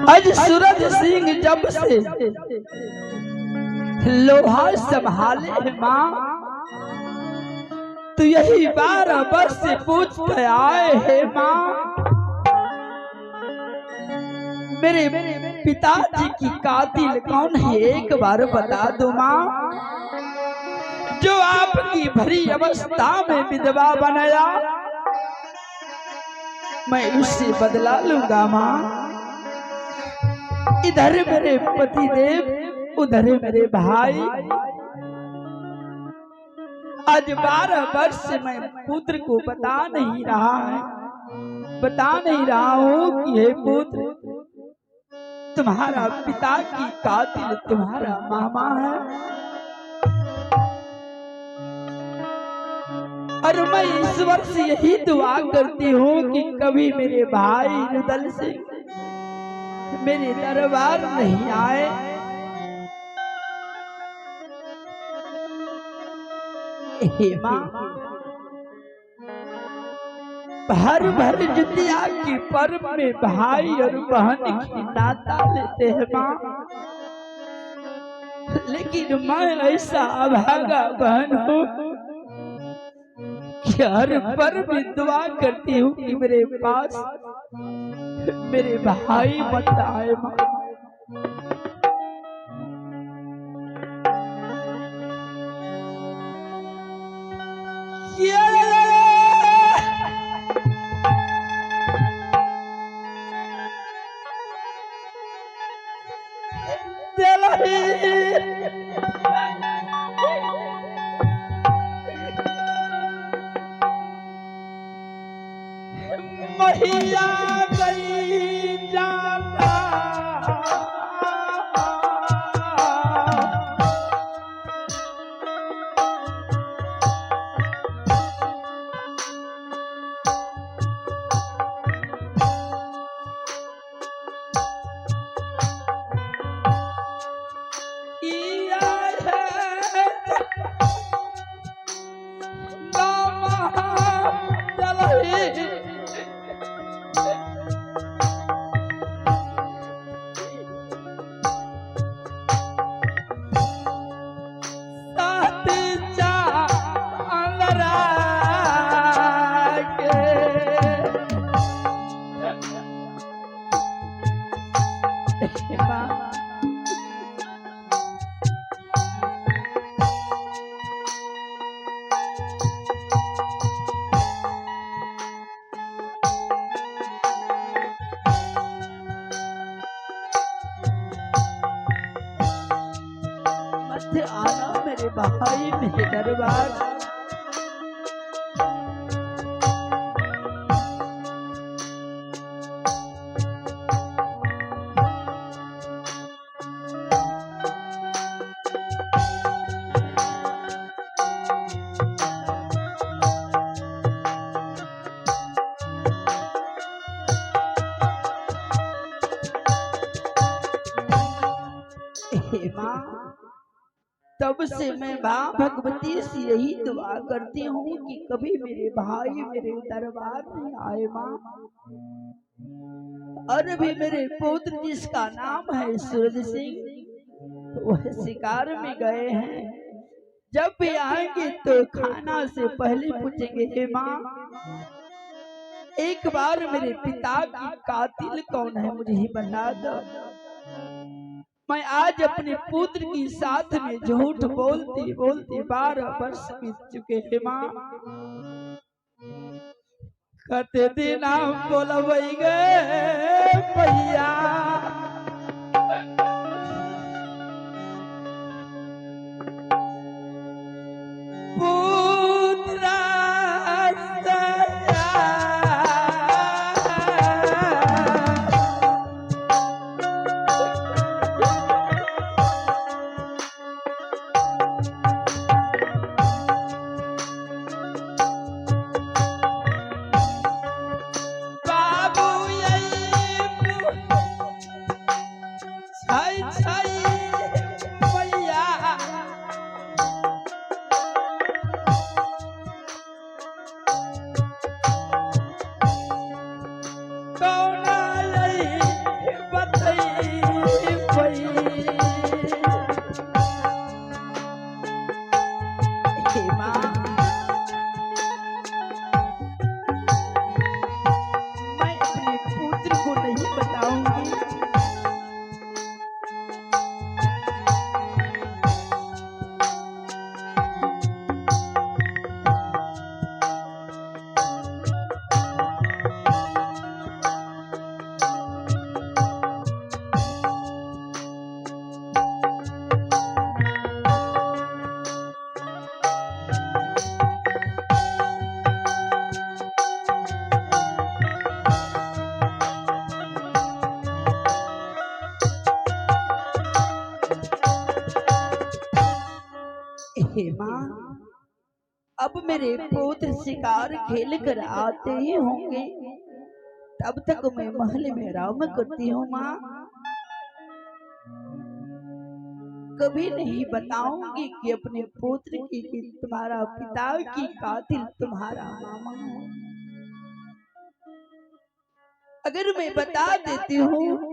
आज सूरज सिंह जब से लोहा संभाले है माँ, तो यही 12 वर्ष से पूछते आए है माँ, मेरे पिताजी की कातिल कौन है एक बार बता दो माँ। जो आपकी भरी अवस्था में विधवा बनाया, मैं उससे बदला लूंगा माँ। इधर मेरे पति देव, उधर मेरे भाई। आज 12 वर्ष से मैं पुत्र को बता नहीं रहा हूँ कि हे पुत्र, तुम्हारा पिता की कातिल तुम्हारा मामा है। और मैं ईश्वर से यही दुआ करती हूँ कि कभी मेरे भाई रुदल सिंह मेरे दरबार नहीं आए। हे माँ, भर जुतिया की पर्व में भाई और बहन की नाता लेते हैं माँ, लेकिन मैं ऐसा अभागा बहन हूँ कि हर पर्व में दुआ करती हूँ कि मेरे पास मेरे भाई मत आए माँ। महिया गई जाता आना मेरे भाई मेरे दरबार। हे माँ, तब से मैं माँ भगवती से यही दुआ करती हूँ कि कभी मेरे भाई मेरे दरबार में आए माँ। और भी मेरे पुत्र जिसका नाम है सूरज सिंह, वह शिकार में गए हैं। जब भी आएंगे तो खाना से पहले पूछेंगे, हे माँ, एक बार मेरे पिता की कातिल कौन है मुझे ही बता दो। मैं आज अपने पुत्र की साथ में झूठ बोलती बोलती 12 वर्ष बीत चुके हैं माँ। कते दिन हम बोलबई गए भैया, बाबू यही हे माँ, अब मेरे पुत्र शिकार खेल कर आते ही होंगे, तब तक मैं महल में आराम करती हूँ माँ। कभी नहीं बताऊंगी कि अपने पुत्र की कि तुम्हारा पिता की कातिल तुम्हारा मामा है। अगर मैं बता देती हूँ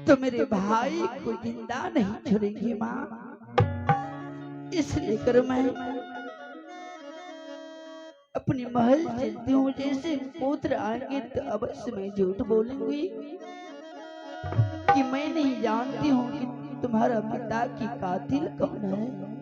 तो मेरे भाई को जिंदा नहीं छोड़ेगी माँ। इसलिए कर मैं अपने महल चलती हूँ। जैसे पुत्र आएंगे तो अवश्य मैं झूठ बोलूंगी कि मैं नहीं जानती हूँ कि तुम्हारा पिता की कातिल कौन है।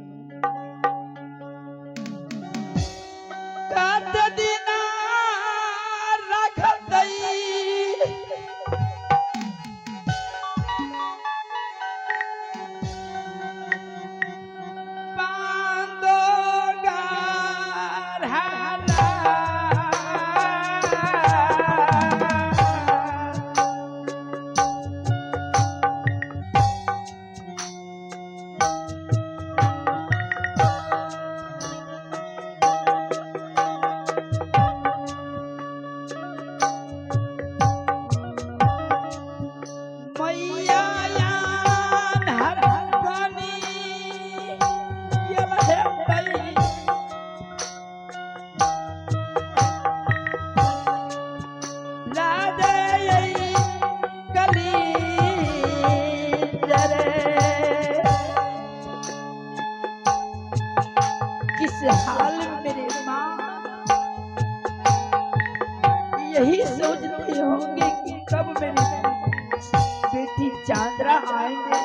हाल में मेरे माँ यही सोचते होंगे कि कब मेरी बेटी चांद्रा आएंगे।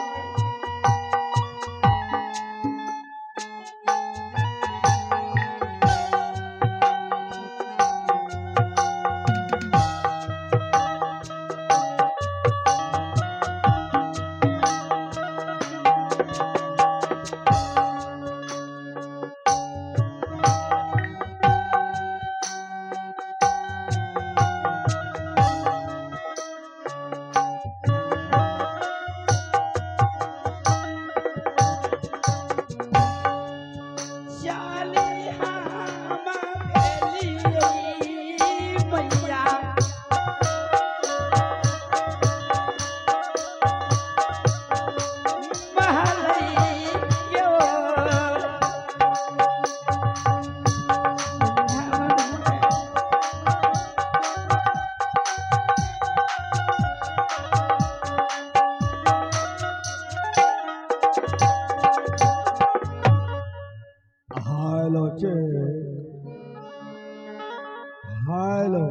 हेलो।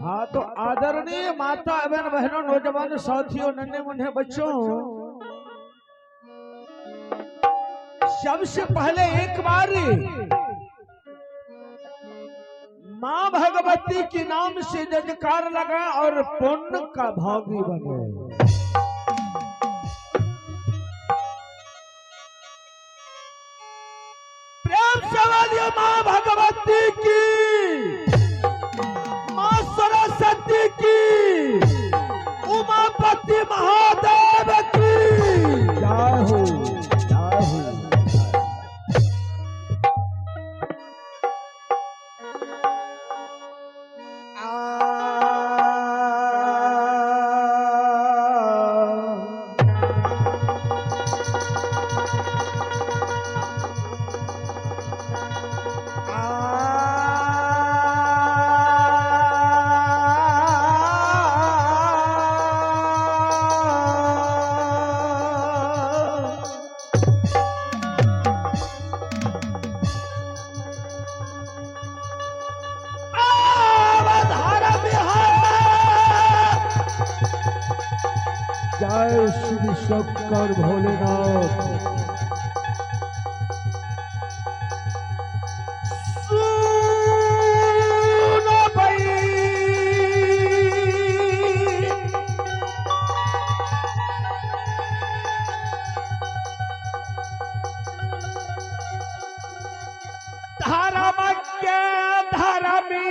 हाँ तो आदरणीय माता एवं बहनों, नौजवान साथियों, नन्हे मुन्ने बच्चों, सबसे पहले एक बार माँ भगवती के नाम से जयकार लगा और पुण्य का भागी बने। प्रेम से वाली माँ भगवती की, माँ सरस्वती की, उमापति महादेव की जय हो, जय हो। जय श्री शंकर भोलेनाथ। सुनो भाई, धर्म के धर्मी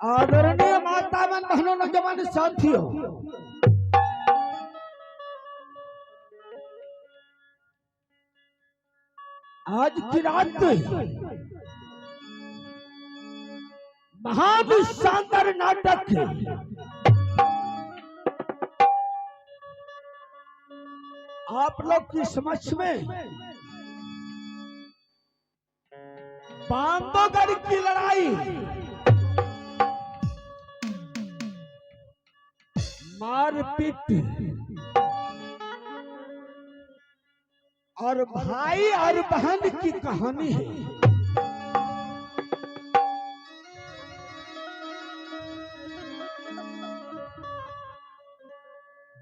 आदरणीय माता एवं बहनों नौजवान साथियों, आज की रात महान शानदार नाटक है। आप लोग की समझ में बांधवगढ़ की लड़ाई, मारपीट और भाई और बहन की कहानी है।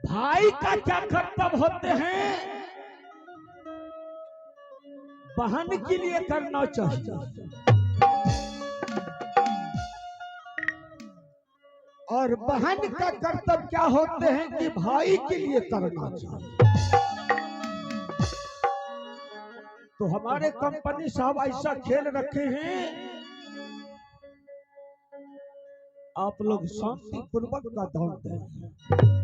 भाई का क्या कर्तव्य होते हैं बहन के लिए करना चाहिए, और बहन का कर्तव्य क्या होते हैं कि भाई के लिए करना चाहिए। तो हमारे कंपनी साहब ऐसा खेल रखे हैं, आप लोग शांति पूर्वक का ध्यान दें।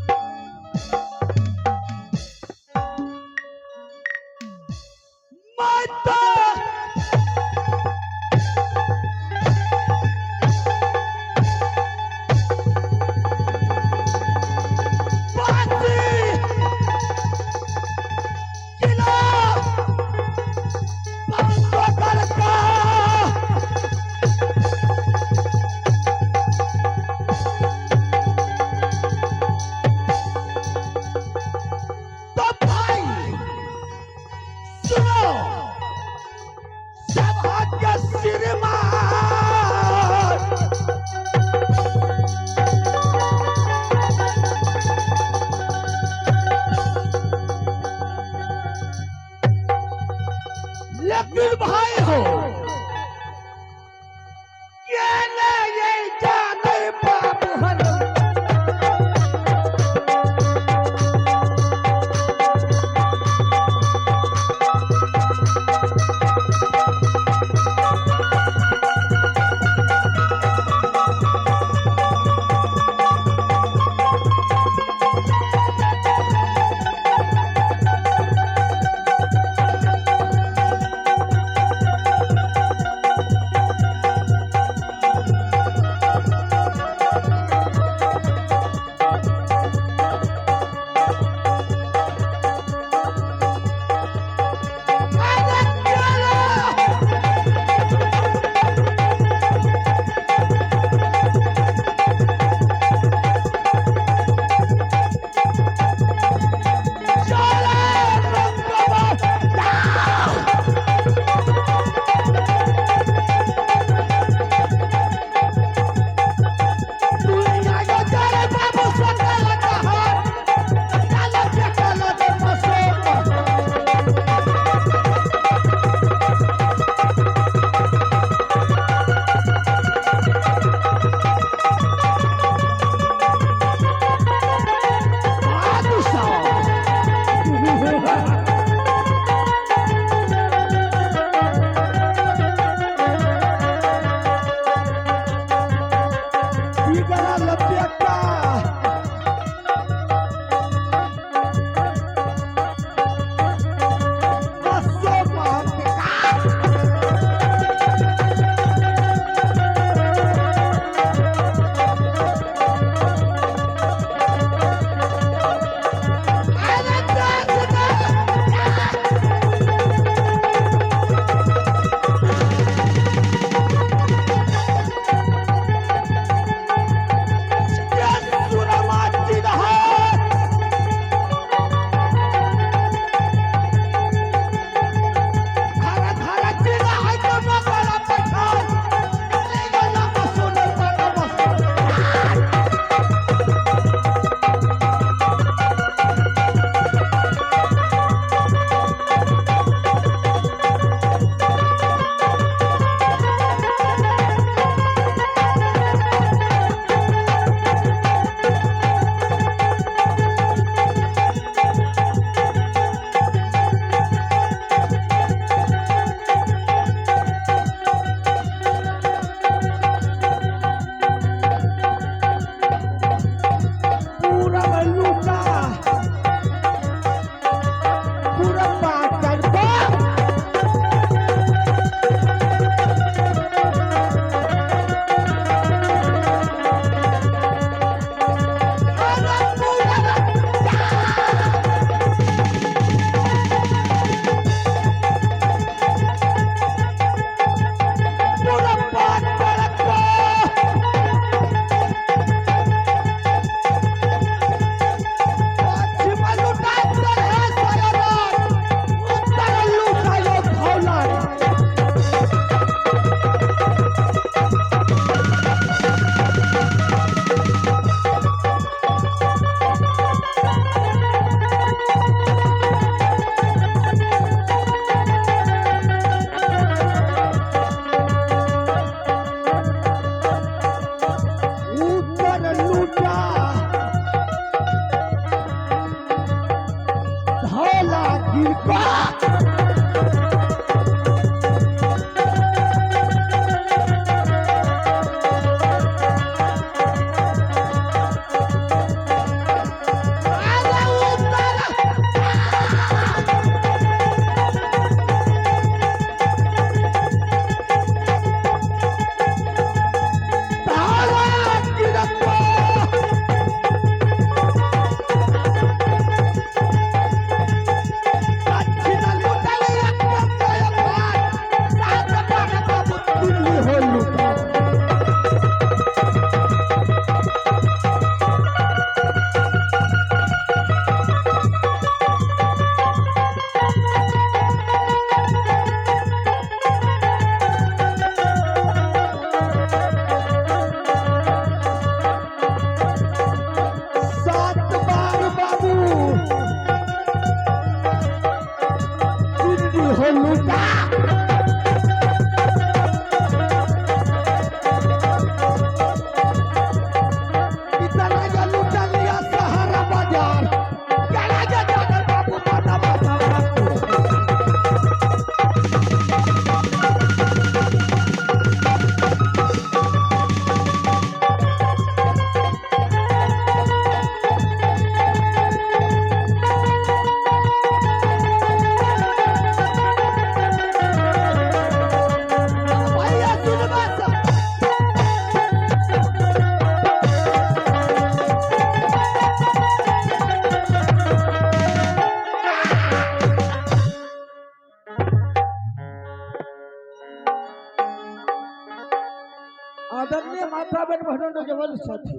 आदरणीय माता बहन बहनों नौजवान साथी,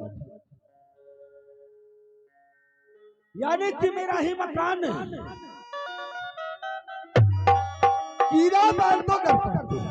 यानी कि मेरा ही मकान कीड़ा बाल तो कर सकते हैं,